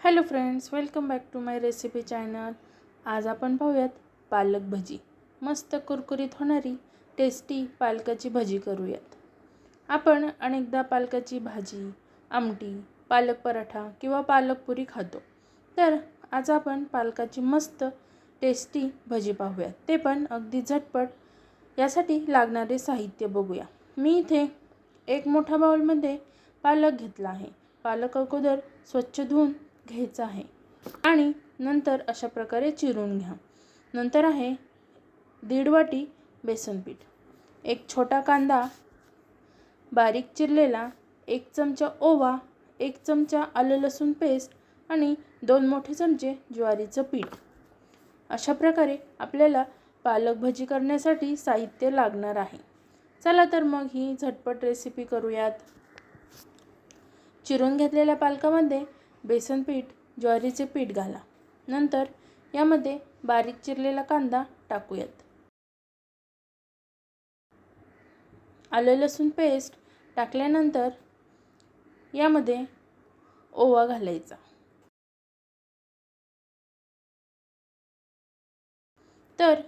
Hello friends, welcome back to my recipe channel. आज आपण पाहूयात पालक भजी। मस्त कुरकुरीत होणारी टेस्टी पालकाची भजी करूयात। आपण अनेकदा पालकाची भाजी, आमटी, पालक पराठा किंवा पालक पुरी खातो। तर आज आपण पालकाची मस्त टेस्टी भजी पाहूयात, ते पण अगदी झटपट। यासाठी लागणारे साहित्य बघूया। मी इथे एक मोठा बाउलमध्ये पालक घेतला आहे। पालक अगोदर स्वच्छ धुवून घ्यायचा आहे आणि नंतर अशा प्रकारे चिरून घ्या। नंतर आहे 1.5 वाटी बेसन पीठ, एक छोटा कांदा बारीक चिरलेला, 1 चमचा ओवा, 1 चमचा आलं लसूण पेस्ट आणि 2 मोठे चमचे ज्वारीचं पीठ। अशा प्रकारे आपल्याला पालक भजी करण्यासाठी साहित्य लागणार आहे। चला तर मग ही झटपट रेसिपी करूयात। चिरून घेतलेल्या पालकामध्ये बेसन पीठ, ज्वारीचे पीठ घाला। नंतर यामध्ये बारीक चिरलेला कांदा टाकूयात। आलं लसूण पेस्ट टाकल्यानंतर यामध्ये ओवा घालायचा। तर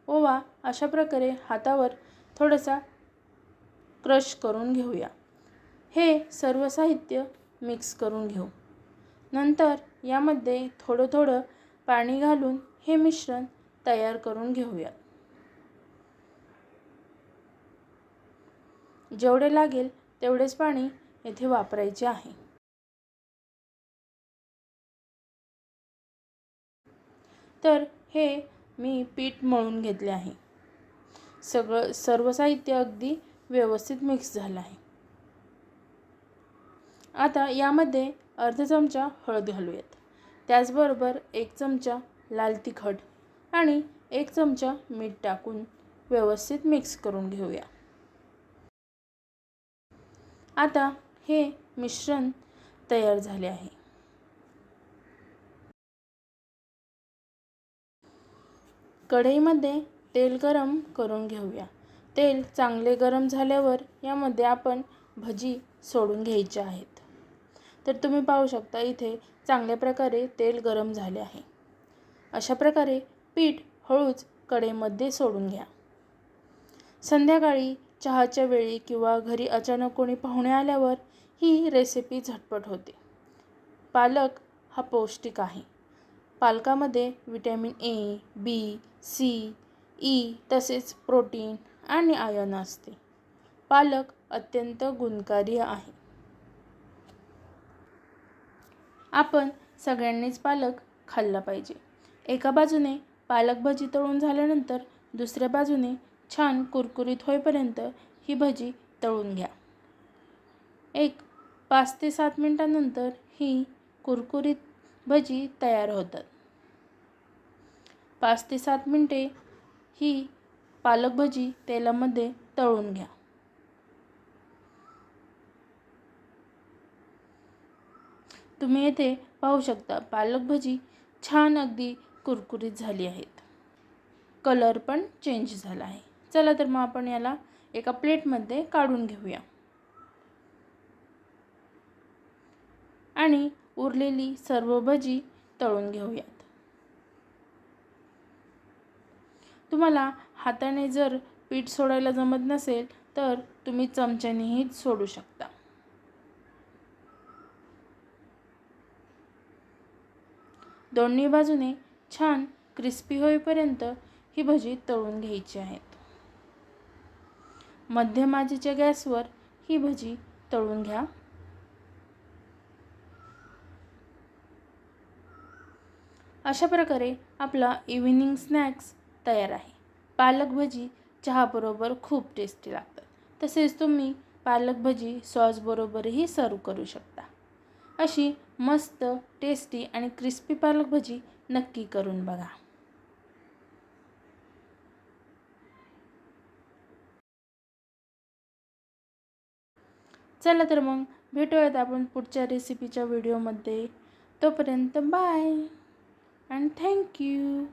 ओवा अशा प्रकारे हातावर थोडासा क्रश करून घेऊया। हे सर्व साहित्य मिक्स करून घेऊ। नंतर यामध्ये थोडं थोडं पाणी घालून हे मिश्रण तयार करून घेऊया। जेवढे लागेल तेवढेच पाणी येथे वापरायचे आहे। तर हे मी पीठ मळून घेतले आहे। सर्व साहित्य अगदी व्यवस्थित मिक्स झालं आहे। आता यामध्ये अर्धा चमचा हळद घालूयात। त्याचबरोबर 1 चमचा लाल तिखट आणि 1 चमचा मीठ टाकून व्यवस्थित मिक्स करून घेऊया। आता हे मिश्रण तयार झाले आहे। कढईमध्ये तेल गरम करून घेऊया। तेल चांगले गरम झाल्यावर यामध्ये आपण भजी सोडून घ्यायची आहेत। तर तुम्ही पाहू शकता इथे चांगल्या प्रकारे तेल गरम झाले आहे। अशा प्रकारे पीठ हळूच कढईमध्ये सोडून घ्या। संध्याकाळी चहाच्या वेळी किंवा घरी अचानक कोणी पाहुणे आल्यावर ही रेसिपी झटपट होते। पालक हा पौष्टिक आहे। पालकामध्ये vitamin A, B, C, E तसेच प्रोटीन आणि आयर्न असते। पालक अत्यंत गुणकारी आहे। आपण सगळ्यांनीच पालक खाल्ला पाहिजे। एका बाजूने पालक भजी तळून झाल्यानंतर दुसऱ्या बाजूने छान कुरकुरीत होईपर्यंत ही भजी तळून घ्या। एक 5 ते 7 मिनिटांनंतर ही कुरकुरीत भजी तयार होतात। 5 ते 7 मिनिटे ही पालक भजी तेलामध्ये तळून घ्या। तुम्ही येथे पाहू शकता पालक भजी छान अगदी कुरकुरीत झाली आहेत। कलर पण चेंज झाला आहे। चला तर मग आपण याला एका प्लेटमध्ये काढून घेऊया आणि उरलेली सर्व भजी तळून घेऊयात। तुम्हाला हाताने जर पीठ सोडायला जमत नसेल तर तुम्ही चमच्यानेही सोडू शकता। दोन्ही बाजूने छान क्रिस्पी होईपर्यंत ही भजी तळून घ्यायची आहेत। मध्यम आचेच्या गॅसवर ही भजी तळून घ्या। अशा प्रकारे आपला इव्हिनिंग स्नॅक्स तयार आहे। पालक भजी चहाबरोबर खूप टेस्टी लागतात। तसेच तुम्ही पालक भजी सॉस बरोबरही सर्व करू शकता। अशी मस्त टेस्टी आणि क्रिस्पी पालक भजी नक्की करून बघा। चला तर मग भेटूयात आपण पुढच्या रेसिपीच्या व्हिडिओमध्ये। तोपर्यंत बाय and thank you.